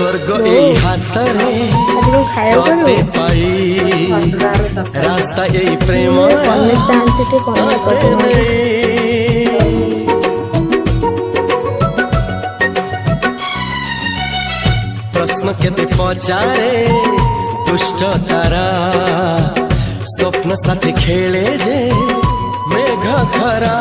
स्वर्ग এই হাতরে ততে পাই রাস্তা এই প্রেম প্রশ্ন কেতে পচারে দুষ্ট তারা স্বপ্ন সাথে খেলে যে মেঘ খরা